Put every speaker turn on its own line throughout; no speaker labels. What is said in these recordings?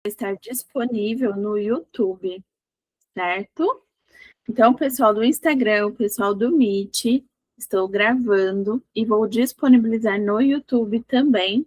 estar disponível no YouTube, certo? Então, pessoal do Instagram, o pessoal do Meet, estou gravando e vou disponibilizar no YouTube também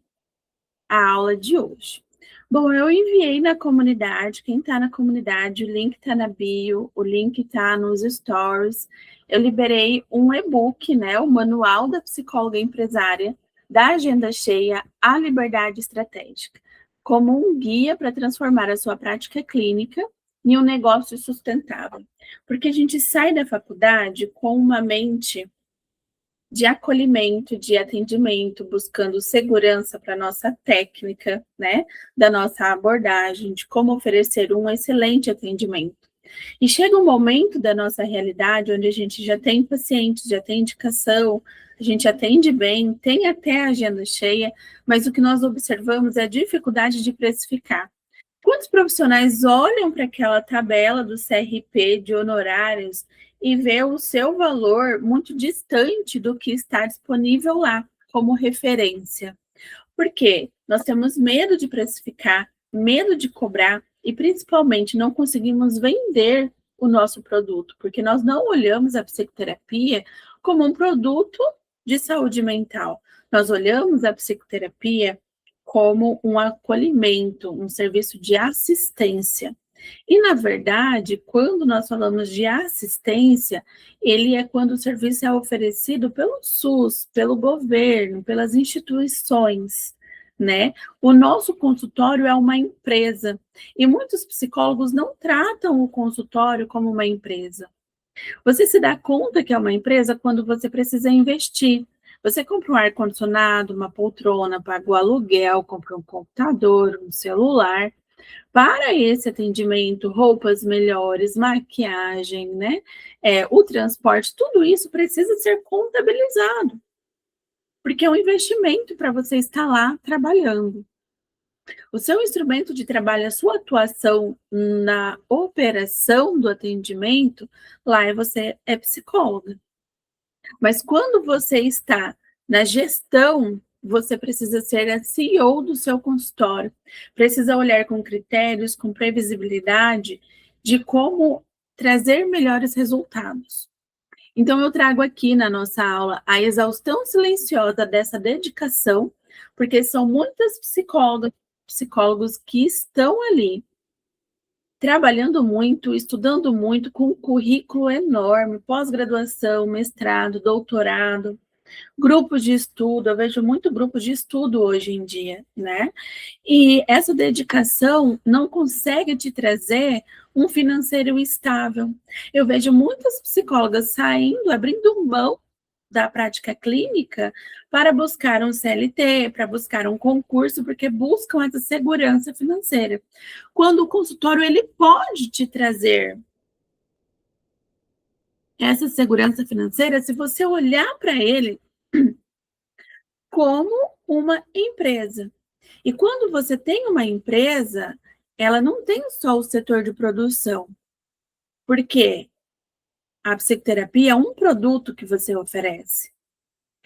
a aula de hoje. Bom, eu enviei na comunidade, quem está na comunidade, o link está na bio, o link está nos stories. Eu liberei um e-book, né, o Manual da Psicóloga Empresária, da Agenda Cheia à Liberdade Estratégica, como um guia para transformar a sua prática clínica em um negócio sustentável. Porque a gente sai da faculdade com uma mente de acolhimento, de atendimento, buscando segurança para a nossa técnica, né, da nossa abordagem, de como oferecer um excelente atendimento. E chega um momento da nossa realidade onde a gente já tem pacientes, já tem indicação, a gente atende bem, tem até a agenda cheia, mas o que nós observamos é a dificuldade de precificar. Quantos profissionais olham para aquela tabela do CRP de honorários e vê o seu valor muito distante do que está disponível lá como referência? Por quê? Nós temos medo de precificar, medo de cobrar e, principalmente, não conseguimos vender o nosso produto, porque nós não olhamos a psicoterapia como um produto de saúde mental. Nós olhamos a psicoterapia como um acolhimento, um serviço de assistência. E, na verdade, quando nós falamos de assistência, ele é quando o serviço é oferecido pelo SUS, pelo governo, pelas instituições, né? O nosso consultório é uma empresa, e muitos psicólogos não tratam o consultório como uma empresa. Você se dá conta que é uma empresa quando você precisa investir. Você compra um ar-condicionado, uma poltrona, paga o aluguel, compra um computador, um celular. Para esse atendimento, roupas melhores, maquiagem, né? O transporte, tudo isso precisa ser contabilizado, porque é um investimento para você estar lá trabalhando. O seu instrumento de trabalho, a sua atuação na operação do atendimento, lá você é psicóloga. Mas quando você está na gestão, você precisa ser a CEO do seu consultório, precisa olhar com critérios, com previsibilidade de como trazer melhores resultados. Então, eu trago aqui na nossa aula a exaustão silenciosa dessa dedicação, porque são muitas psicólogos que estão ali trabalhando muito, estudando muito, com um currículo enorme, pós-graduação, mestrado, doutorado, grupos de estudo, eu vejo muito grupo de estudo hoje em dia, né? E essa dedicação não consegue te trazer um financeiro estável. Eu vejo muitas psicólogas saindo, abrindo mão da prática clínica para buscar um CLT, para buscar um concurso, porque buscam essa segurança financeira. Quando o consultório ele pode te trazer essa segurança financeira, se você olhar para ele como uma empresa. E quando você tem uma empresa, ela não tem só o setor de produção, porque a psicoterapia é um produto que você oferece.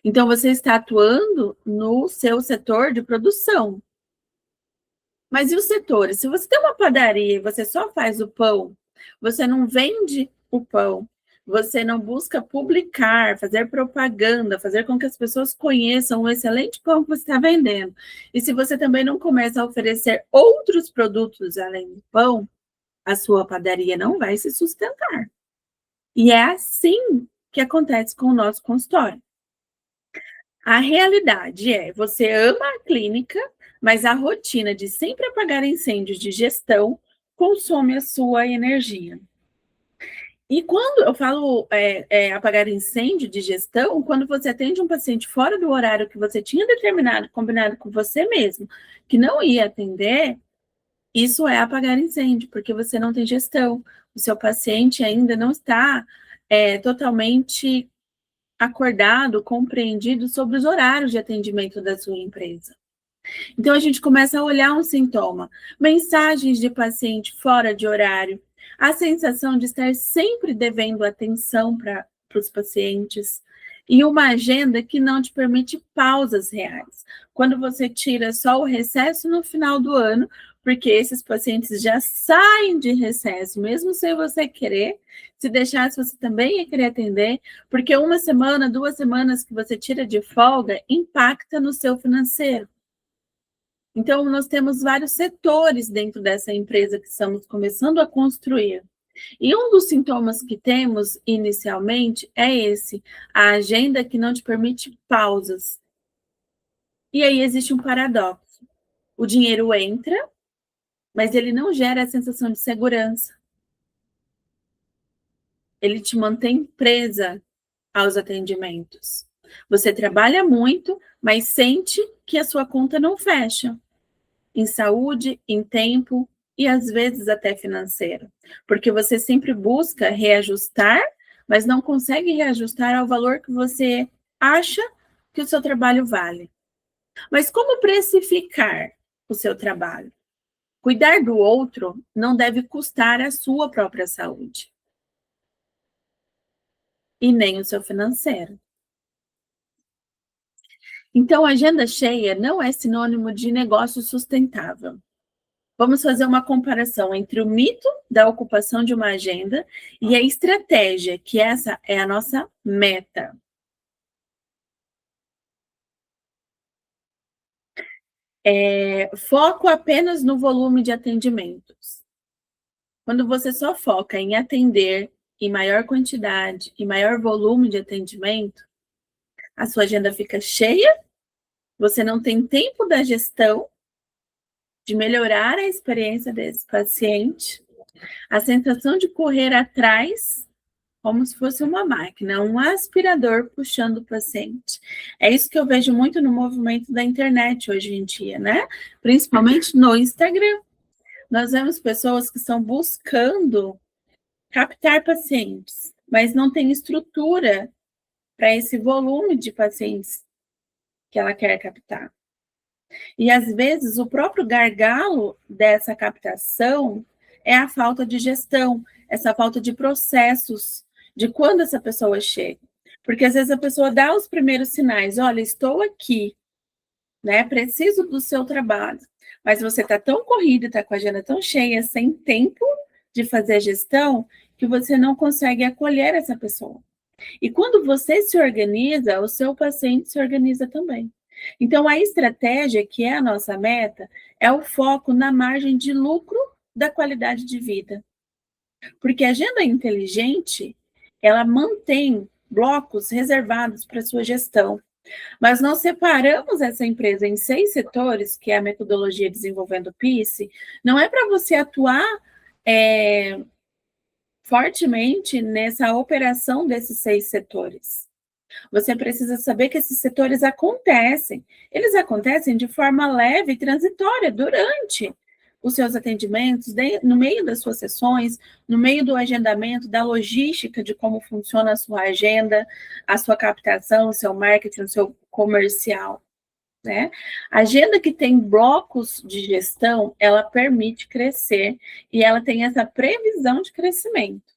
Então, você está atuando no seu setor de produção. Mas e os setores? Se você tem uma padaria e você só faz o pão, você não vende o pão, você não busca publicar, fazer propaganda, fazer com que as pessoas conheçam o excelente pão que você está vendendo. E se você também não começa a oferecer outros produtos além do pão, a sua padaria não vai se sustentar. E é assim que acontece com o nosso consultório. A realidade é, você ama a clínica, mas a rotina de sempre apagar incêndios de gestão consome a sua energia. E quando eu falo apagar incêndio de gestão, quando você atende um paciente fora do horário que você tinha determinado, combinado com você mesmo, que não ia atender, isso é apagar incêndio, porque você não tem gestão. O seu paciente ainda não está totalmente acordado, compreendido sobre os horários de atendimento da sua empresa. Então, a gente começa a olhar um sintoma, mensagens de paciente fora de horário, a sensação de estar sempre devendo atenção para os pacientes e uma agenda que não te permite pausas reais. Quando você tira só o recesso no final do ano, porque esses pacientes já saem de recesso, mesmo sem você querer. Se deixasse, você também ia querer atender, porque 1 semana, 2 semanas que você tira de folga impacta no seu financeiro. Então, nós temos vários setores dentro dessa empresa que estamos começando a construir. E um dos sintomas que temos inicialmente é esse, a agenda que não te permite pausas. E aí existe um paradoxo. O dinheiro entra, mas ele não gera a sensação de segurança. Ele te mantém presa aos atendimentos. Você trabalha muito, mas sente que a sua conta não fecha. Em saúde, em tempo e às vezes até financeiro. Porque você sempre busca reajustar, mas não consegue reajustar ao valor que você acha que o seu trabalho vale. Mas como precificar o seu trabalho? Cuidar do outro não deve custar a sua própria saúde. E nem o seu financeiro. Então, agenda cheia não é sinônimo de negócio sustentável. Vamos fazer uma comparação entre o mito da ocupação de uma agenda e a estratégia, que essa é a nossa meta. Foco apenas no volume de atendimentos. Quando você só foca em atender em maior quantidade e maior volume de atendimento, a sua agenda fica cheia, você não tem tempo da gestão, de melhorar a experiência desse paciente, a sensação de correr atrás, como se fosse uma máquina, um aspirador puxando o paciente. É isso que eu vejo muito no movimento da internet hoje em dia, né? Principalmente no Instagram. Nós vemos pessoas que estão buscando captar pacientes, mas não tem estrutura para esse volume de pacientes que ela quer captar. E às vezes o próprio gargalo dessa captação é a falta de gestão, essa falta de processos de quando essa pessoa chega. Porque às vezes a pessoa dá os primeiros sinais, olha, estou aqui, né? Preciso do seu trabalho. Mas você está tão corrido, está com a agenda tão cheia, sem tempo de fazer a gestão, que você não consegue acolher essa pessoa. E quando você se organiza, o seu paciente se organiza também. Então, a estratégia, que é a nossa meta, é o foco na margem de lucro da qualidade de vida. Porque a agenda inteligente, ela mantém blocos reservados para sua gestão. Mas nós separamos essa empresa em 6 setores, que é a metodologia Desenvolvendo PICE, não é para você atuar fortemente nessa operação desses 6 setores. Você precisa saber que esses setores acontecem. Eles acontecem de forma leve e transitória durante os seus atendimentos, no meio das suas sessões, no meio do agendamento, da logística de como funciona a sua agenda, a sua captação, o seu marketing, o seu comercial, né? A agenda que tem blocos de gestão, ela permite crescer e ela tem essa previsão de crescimento.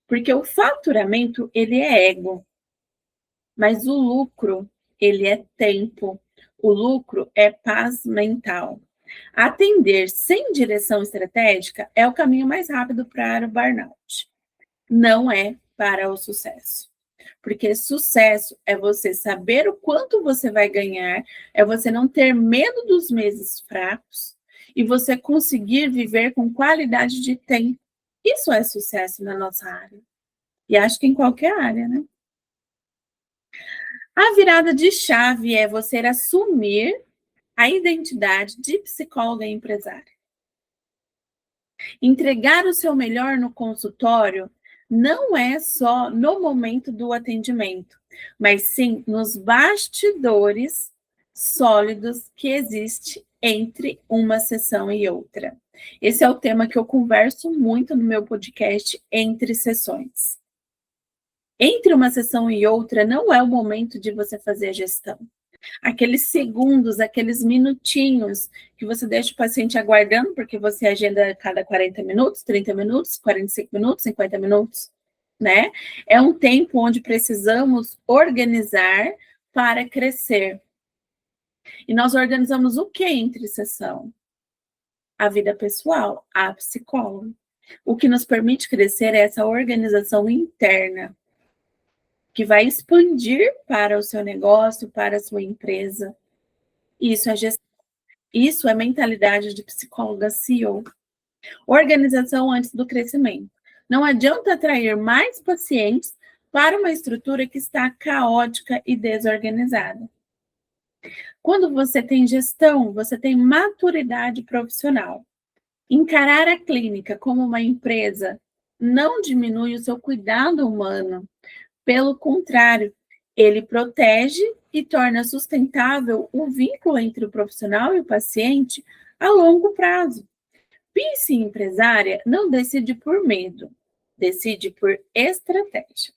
Porque o faturamento, ele é ego. Mas o lucro, ele é tempo. O lucro é paz mental. Atender sem direção estratégica é o caminho mais rápido para o burnout. Não é para o sucesso. Porque sucesso é você saber o quanto você vai ganhar, é você não ter medo dos meses fracos e você conseguir viver com qualidade de tempo. Isso é sucesso na nossa área. E acho que em qualquer área, né? A virada de chave é você assumir a identidade de psicóloga e empresária. Entregar o seu melhor no consultório não é só no momento do atendimento, mas sim nos bastidores sólidos que existe entre uma sessão e outra. Esse é o tema que eu converso muito no meu podcast Entre Sessões. Entre uma sessão e outra, não é o momento de você fazer a gestão. Aqueles segundos, aqueles minutinhos que você deixa o paciente aguardando, porque você agenda a cada 40 minutos, 30 minutos, 45 minutos, 50 minutos, né? É um tempo onde precisamos organizar para crescer. E nós organizamos o que entre sessão? a vida pessoal, a psicóloga. O que nos permite crescer é essa organização interna, que vai expandir para o seu negócio, para a sua empresa. Isso é gestão. Isso é mentalidade de psicóloga CEO. Organização antes do crescimento. Não adianta atrair mais pacientes para uma estrutura que está caótica e desorganizada. Quando você tem gestão, você tem maturidade profissional. Encarar a clínica como uma empresa não diminui o seu cuidado humano. Pelo contrário, ele protege e torna sustentável o vínculo entre o profissional e o paciente a longo prazo. Pense empresária não decide por medo, decide por estratégia.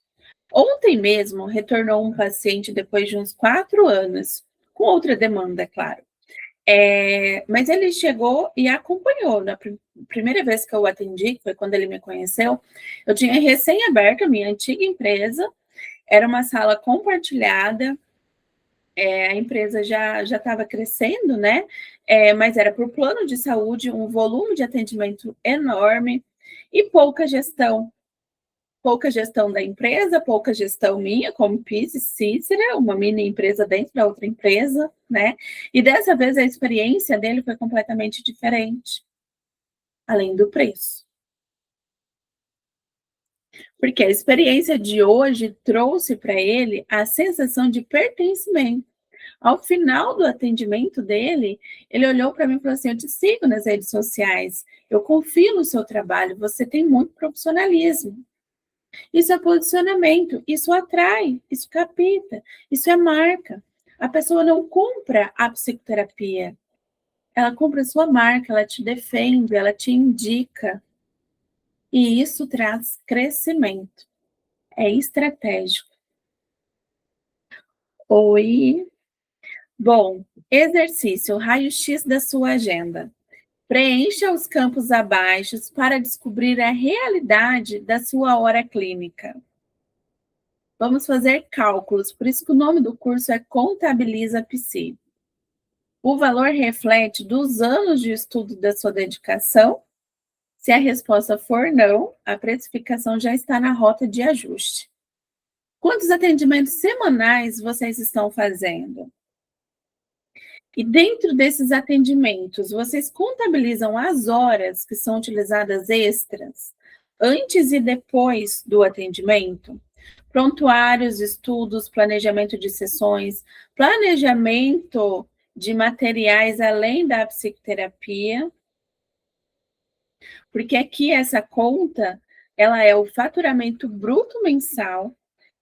Ontem mesmo retornou um paciente depois de uns 4 anos, com outra demanda, é claro. Mas ele chegou e acompanhou. Na primeira vez que eu o atendi, que foi quando ele me conheceu, eu tinha recém aberto a minha antiga empresa, era uma sala compartilhada, a empresa já estava crescendo, né? Mas era por plano de saúde, um volume de atendimento enorme e pouca gestão. Pouca gestão da empresa, pouca gestão minha, como Pise Cícera, uma mini empresa dentro da outra empresa, né? E dessa vez a experiência dele foi completamente diferente, além do preço. Porque a experiência de hoje trouxe para ele a sensação de pertencimento. Ao final do atendimento dele, ele olhou para mim e falou assim: eu te sigo nas redes sociais, eu confio no seu trabalho, você tem muito profissionalismo. Isso é posicionamento, isso atrai, isso capta, isso é marca. A pessoa não compra a psicoterapia, ela compra a sua marca, ela te defende, ela te indica. E isso traz crescimento, é estratégico. Oi. Bom, exercício, raio-x da sua agenda. Preencha os campos abaixo para descobrir a realidade da sua hora clínica. Vamos fazer cálculos, por isso que o nome do curso é Contabiliza Psi. O valor reflete dos anos de estudo da sua dedicação. Se a resposta for não, a precificação já está na rota de ajuste. Quantos atendimentos semanais vocês estão fazendo? E dentro desses atendimentos, vocês contabilizam as horas que são utilizadas extras, antes e depois do atendimento? Prontuários, estudos, planejamento de sessões, planejamento de materiais além da psicoterapia, porque aqui essa conta, ela é o faturamento bruto mensal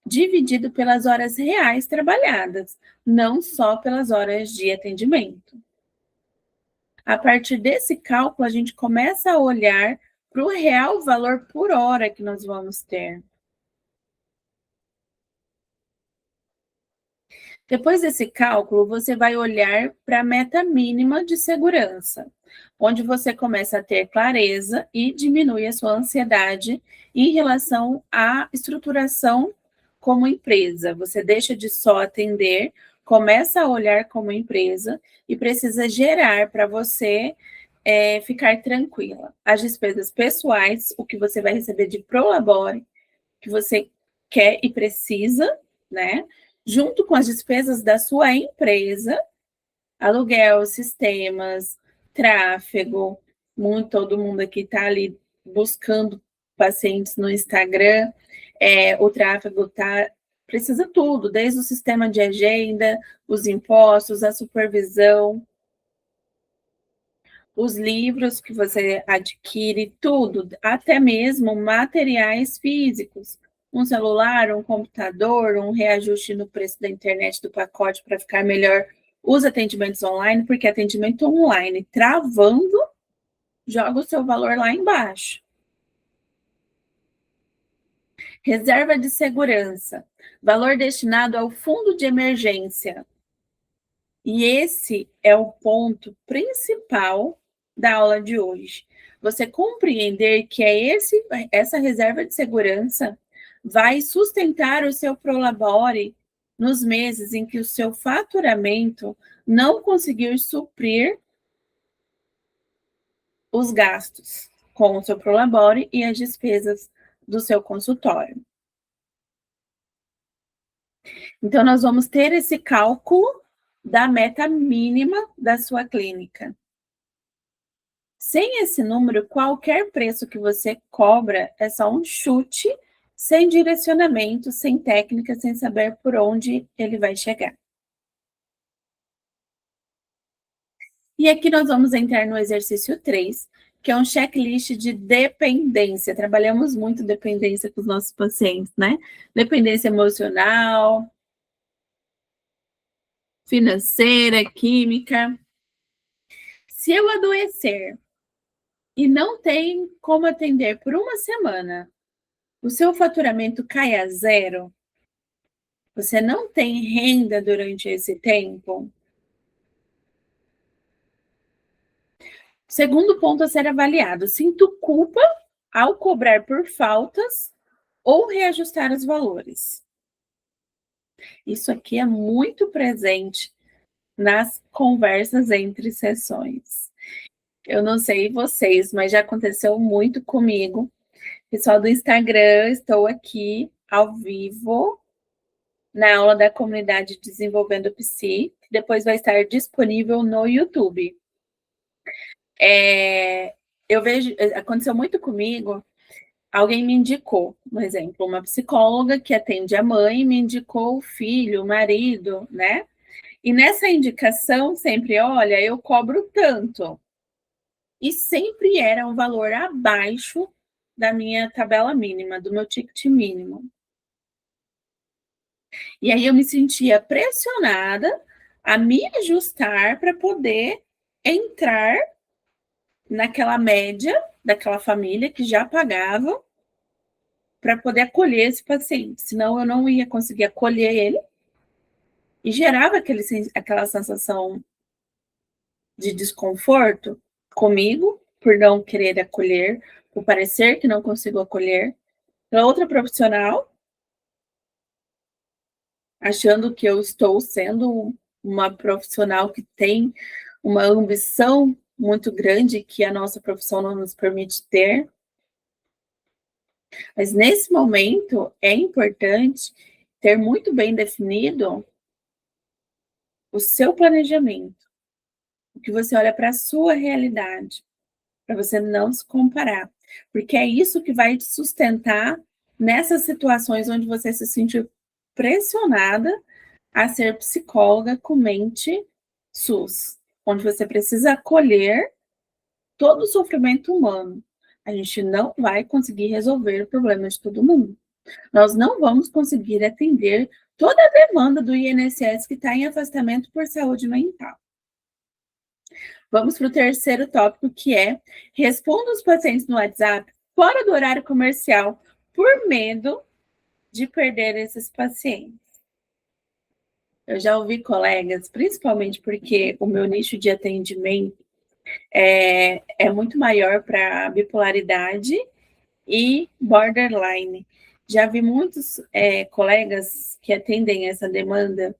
dividido pelas horas reais trabalhadas, não só pelas horas de atendimento. A partir desse cálculo, a gente começa a olhar para o real valor por hora que nós vamos ter. Depois desse cálculo, você vai olhar para a meta mínima de segurança, onde você começa a ter clareza e diminui a sua ansiedade em relação à estruturação como empresa. Você deixa de só atender, começa a olhar como empresa e precisa gerar para você ficar tranquila. As despesas pessoais, o que você vai receber de prolabore, que você quer e precisa, né? Junto com as despesas da sua empresa, aluguel, sistemas, tráfego, todo mundo aqui está ali buscando pacientes no Instagram, o tráfego precisa tudo, desde o sistema de agenda, os impostos, a supervisão, os livros que você adquire, tudo, até mesmo materiais físicos, um celular, um computador, um reajuste no preço da internet do pacote para ficar melhor, os atendimentos online, porque atendimento online travando, joga o seu valor lá embaixo. Reserva de segurança, valor destinado ao fundo de emergência. E esse é o ponto principal da aula de hoje. Você compreender que essa reserva de segurança vai sustentar o seu prolabore nos meses em que o seu faturamento não conseguir suprir os gastos com o seu Prolabore e as despesas do seu consultório. Então, nós vamos ter esse cálculo da meta mínima da sua clínica. Sem esse número, qualquer preço que você cobra é só um chute, sem direcionamento, sem técnica, sem saber por onde ele vai chegar. E aqui nós vamos entrar no exercício 3, que é um checklist de dependência. Trabalhamos muito dependência com os nossos pacientes, né? Dependência emocional, financeira, química. Se eu adoecer e não tem como atender por uma semana, o seu faturamento cai a zero, você não tem renda durante esse tempo. Segundo ponto a ser avaliado: sinto culpa ao cobrar por faltas ou reajustar os valores. Isso aqui é muito presente nas conversas entre sessões. Eu não sei vocês, mas já aconteceu muito comigo. Pessoal do Instagram, estou aqui ao vivo na aula da comunidade Desenvolvendo Psi, que depois vai estar disponível no YouTube. Eu vejo, aconteceu muito comigo, alguém me indicou, por exemplo, uma psicóloga que atende a mãe, me indicou o filho, o marido, né? E nessa indicação, sempre, olha, eu cobro tanto. E sempre era um valor abaixo da minha tabela mínima, do meu ticket mínimo. E aí eu me sentia pressionada a me ajustar para poder entrar naquela média daquela família que já pagava para poder acolher esse paciente, senão eu não ia conseguir acolher ele e gerava aquela sensação de desconforto comigo por não querer acolher, por parecer que não consigo acolher, pela outra profissional, achando que eu estou sendo uma profissional que tem uma ambição muito grande que a nossa profissão não nos permite ter. Mas nesse momento é importante ter muito bem definido o seu planejamento, o que você olha para a sua realidade, para você não se comparar, porque é isso que vai te sustentar nessas situações onde você se sentir pressionada a ser psicóloga com mente SUS, onde você precisa acolher todo o sofrimento humano. A gente não vai conseguir resolver o problema de todo mundo. Nós não vamos conseguir atender toda a demanda do INSS que está em afastamento por saúde mental. Vamos para o terceiro tópico, que é: responda os pacientes no WhatsApp fora do horário comercial por medo de perder esses pacientes. Eu já ouvi colegas, principalmente porque o meu nicho de atendimento é muito maior para bipolaridade e borderline. Já vi muitos colegas que atendem essa demanda,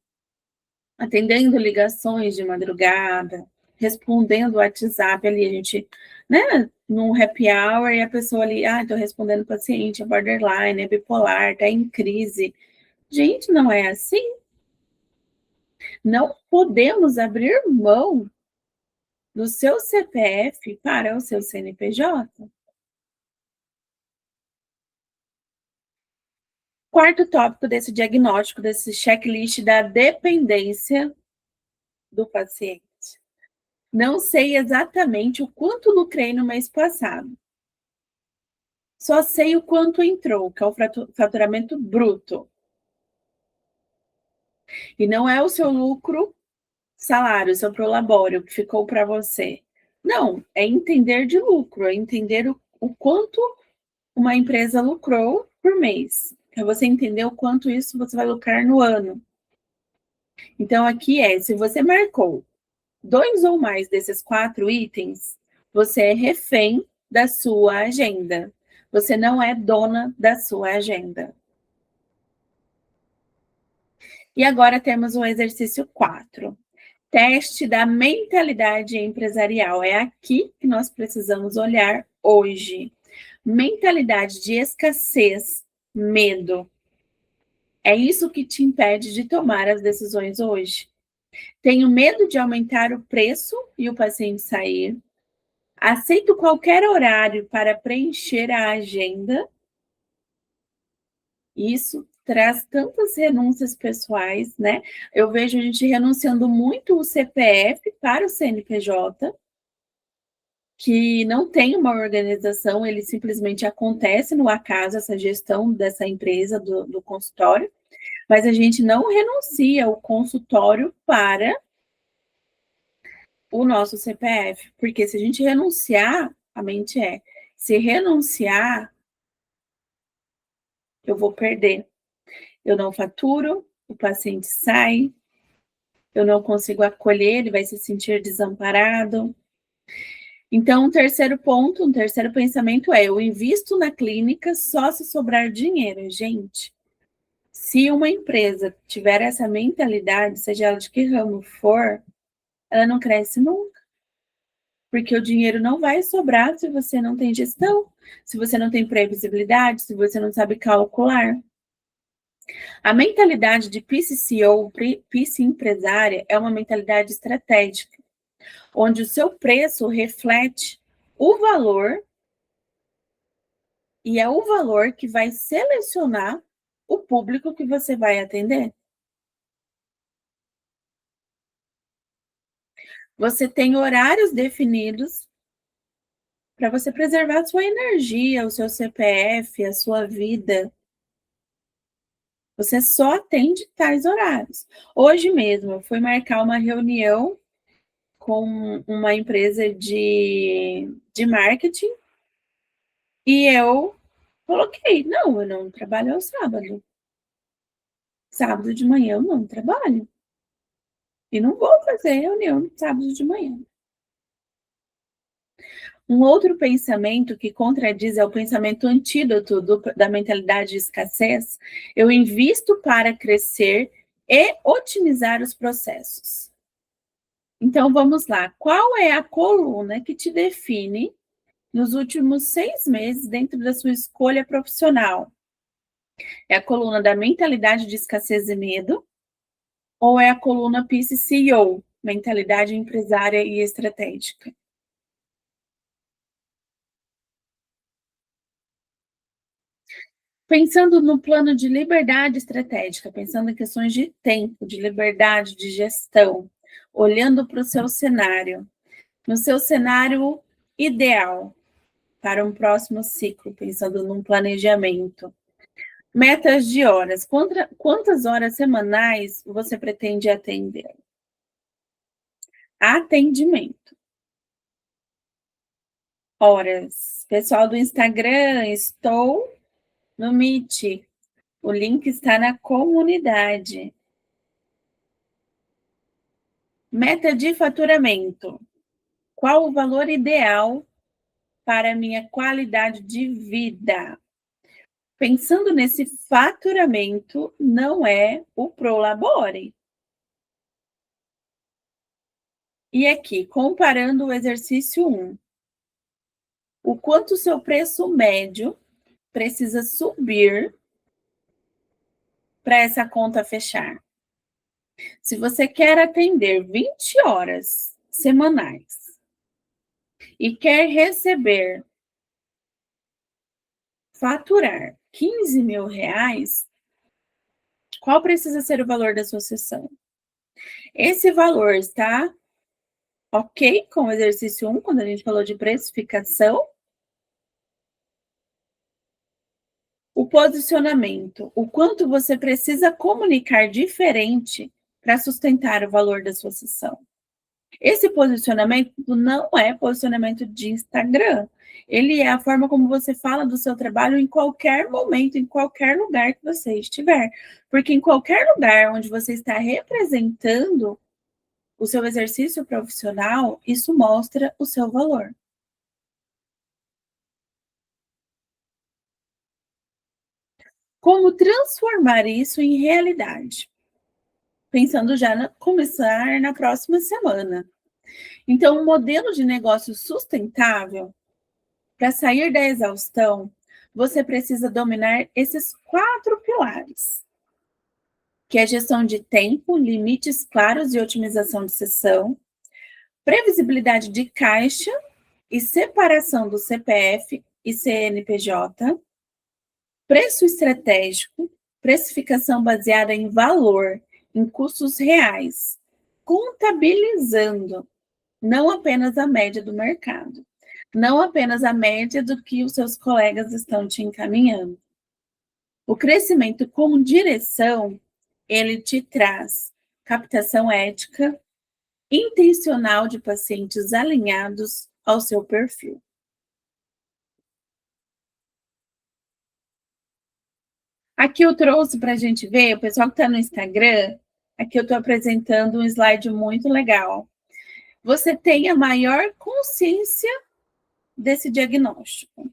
atendendo ligações de madrugada, respondendo o WhatsApp ali, a gente, né, num happy hour, e a pessoa ali, estou respondendo o paciente, é borderline, é bipolar, está em crise. Gente, não é assim. Não podemos abrir mão do seu CPF para o seu CNPJ. Quarto tópico desse diagnóstico, desse checklist da dependência do paciente. Não sei exatamente o quanto lucrei no mês passado. Só sei o quanto entrou, que é o faturamento bruto. E não é o seu lucro salário, o seu prolabório que ficou para você. Não, é entender de lucro, é entender o quanto uma empresa lucrou por mês. É você entender o quanto isso você vai lucrar no ano. Então, aqui se você marcou 2 ou mais desses 4 itens, você é refém da sua agenda. Você não é dona da sua agenda. E agora temos o exercício 4. Teste da mentalidade empresarial. É aqui que nós precisamos olhar hoje. Mentalidade de escassez, medo. É isso que te impede de tomar as decisões hoje. Tenho medo de aumentar o preço e o paciente sair. Aceito qualquer horário para preencher a agenda. Isso traz tantas renúncias pessoais, né? Eu vejo a gente renunciando muito o CPF para o CNPJ, que não tem uma organização, ele simplesmente acontece no acaso, essa gestão dessa empresa, do consultório, mas a gente não renuncia o consultório para o nosso CPF, porque se a gente renunciar, a mente se renunciar, eu vou perder. Eu não faturo, o paciente sai, eu não consigo acolher, ele vai se sentir desamparado. Então, um terceiro ponto, um terceiro pensamento é: eu invisto na clínica só se sobrar dinheiro. Gente, se uma empresa tiver essa mentalidade, seja ela de que ramo for, ela não cresce nunca. Porque o dinheiro não vai sobrar se você não tem gestão, se você não tem previsibilidade, se você não sabe calcular. A mentalidade de PCCO, PC empresária, é uma mentalidade estratégica, onde o seu preço reflete o valor e é o valor que vai selecionar o público que você vai atender. Você tem horários definidos para você preservar a sua energia, o seu CPF, a sua vida. Você só atende tais horários. Hoje mesmo, eu fui marcar uma reunião com uma empresa de marketing e eu coloquei, não, eu não trabalho ao sábado. Sábado de manhã eu não trabalho. E não vou fazer reunião no sábado de manhã. Um outro pensamento que contradiz é o pensamento antídoto da mentalidade de escassez. Eu invisto para crescer e otimizar os processos. Então, vamos lá. Qual é a coluna que te define nos últimos 6 meses dentro da sua escolha profissional? É a coluna da mentalidade de escassez e medo? Ou é a coluna PCCO, mentalidade empresária e estratégica? Pensando no plano de liberdade estratégica, pensando em questões de tempo, de liberdade, de gestão, olhando para o seu cenário, no seu cenário ideal para um próximo ciclo, pensando num planejamento. Metas de horas. Quantas horas semanais você pretende atender? Atendimento. Horas. Pessoal do Instagram, estou no Meet. O link está na comunidade. Meta de faturamento. Qual o valor ideal para a minha qualidade de vida? Pensando nesse faturamento, não é o Prolabore. E aqui, comparando o exercício 1, o quanto o seu preço médio precisa subir para essa conta fechar? Se você quer atender 20 horas semanais e quer receber, faturar 15 mil reais, qual precisa ser o valor da sua sessão? Esse valor está ok com o exercício 1, quando a gente falou de precificação? O posicionamento, o quanto você precisa comunicar diferente para sustentar o valor da sua sessão. Esse posicionamento não é posicionamento de Instagram. Ele é a forma como você fala do seu trabalho em qualquer momento, em qualquer lugar que você estiver. Porque em qualquer lugar onde você está representando o seu exercício profissional, isso mostra o seu valor. Como transformar isso em realidade? pensando já começar na próxima semana. Então, um modelo de negócio sustentável, para sair da exaustão, você precisa dominar esses 4 pilares, que é gestão de tempo, limites claros e otimização de sessão, previsibilidade de caixa e separação do CPF e CNPJ, preço estratégico, precificação baseada em valor, em custos reais, contabilizando não apenas a média do mercado, não apenas a média do que os seus colegas estão te encaminhando. O crescimento com direção, ele te traz captação ética, intencional de pacientes alinhados ao seu perfil. Aqui eu trouxe para a gente ver, o pessoal que está no Instagram, aqui eu estou apresentando um slide muito legal. Você tem a maior consciência desse diagnóstico.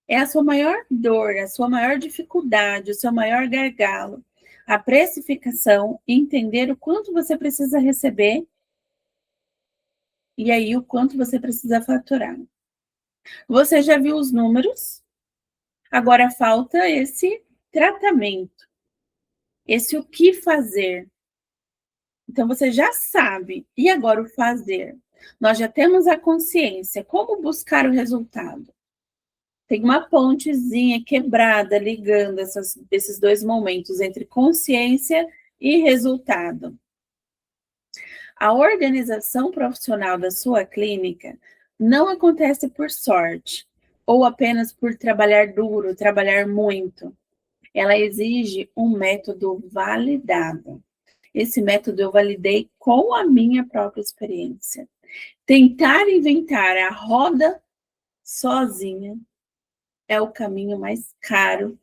É a sua maior dor, a sua maior dificuldade, o seu maior gargalo. A precificação, entender o quanto você precisa receber e aí o quanto você precisa faturar. Você já viu os números? Agora falta esse tratamento, esse o que fazer. Então você já sabe, e agora o fazer? Nós já temos a consciência, como buscar o resultado? Tem uma pontezinha quebrada ligando esses dois momentos entre consciência e resultado. A organização profissional da sua clínica não acontece por sorte ou apenas por trabalhar duro, trabalhar muito. Ela exige um método validado. Esse método eu validei com a minha própria experiência. Tentar inventar a roda sozinha é o caminho mais caro,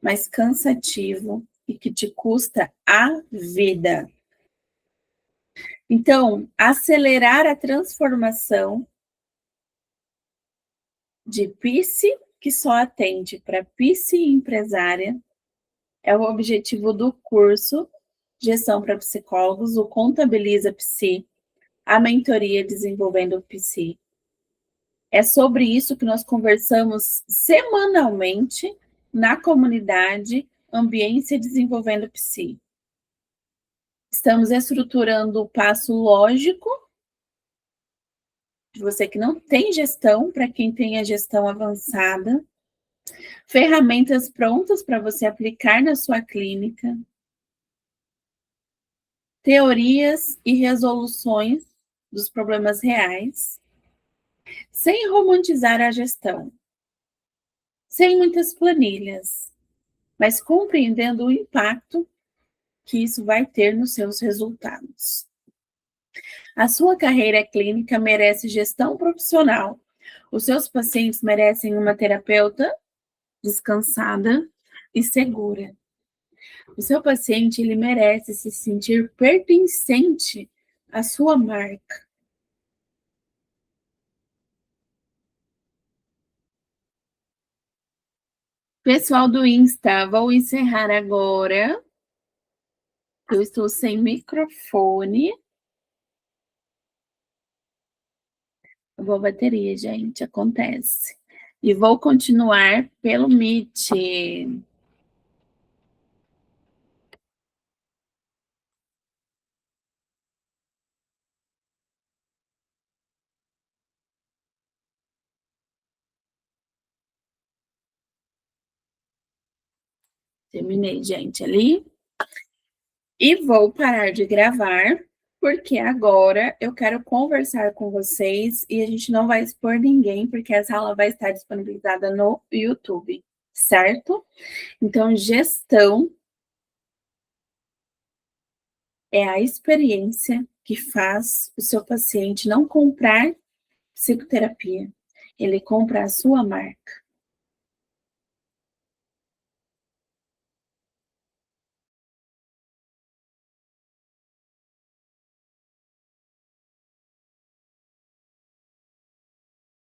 mais cansativo e que te custa a vida. Então, acelerar a transformação de psi, que só atende para psi empresária, é o objetivo do curso Gestão para Psicólogos, o Contabiliza Psi, a mentoria Desenvolvendo Psi. É sobre isso que nós conversamos semanalmente na comunidade Ambiência Desenvolvendo Psi. Estamos estruturando o passo lógico de você que não tem gestão, para quem tem a gestão avançada, ferramentas prontas para você aplicar na sua clínica, teorias e resoluções dos problemas reais, sem romantizar a gestão, sem muitas planilhas, mas compreendendo o impacto que isso vai ter nos seus resultados. A sua carreira clínica merece gestão profissional. Os seus pacientes merecem uma terapeuta descansada e segura. O seu paciente, ele merece se sentir pertencente à sua marca. Pessoal do Insta, vou encerrar agora. Eu estou sem microfone. Boa bateria, gente, acontece. E vou continuar pelo Meet. Terminei, gente, ali. E vou parar de gravar, porque agora eu quero conversar com vocês e a gente não vai expor ninguém, porque essa aula vai estar disponibilizada no YouTube, certo? Então, gestão é a experiência que faz o seu paciente não comprar psicoterapia, ele compra a sua marca.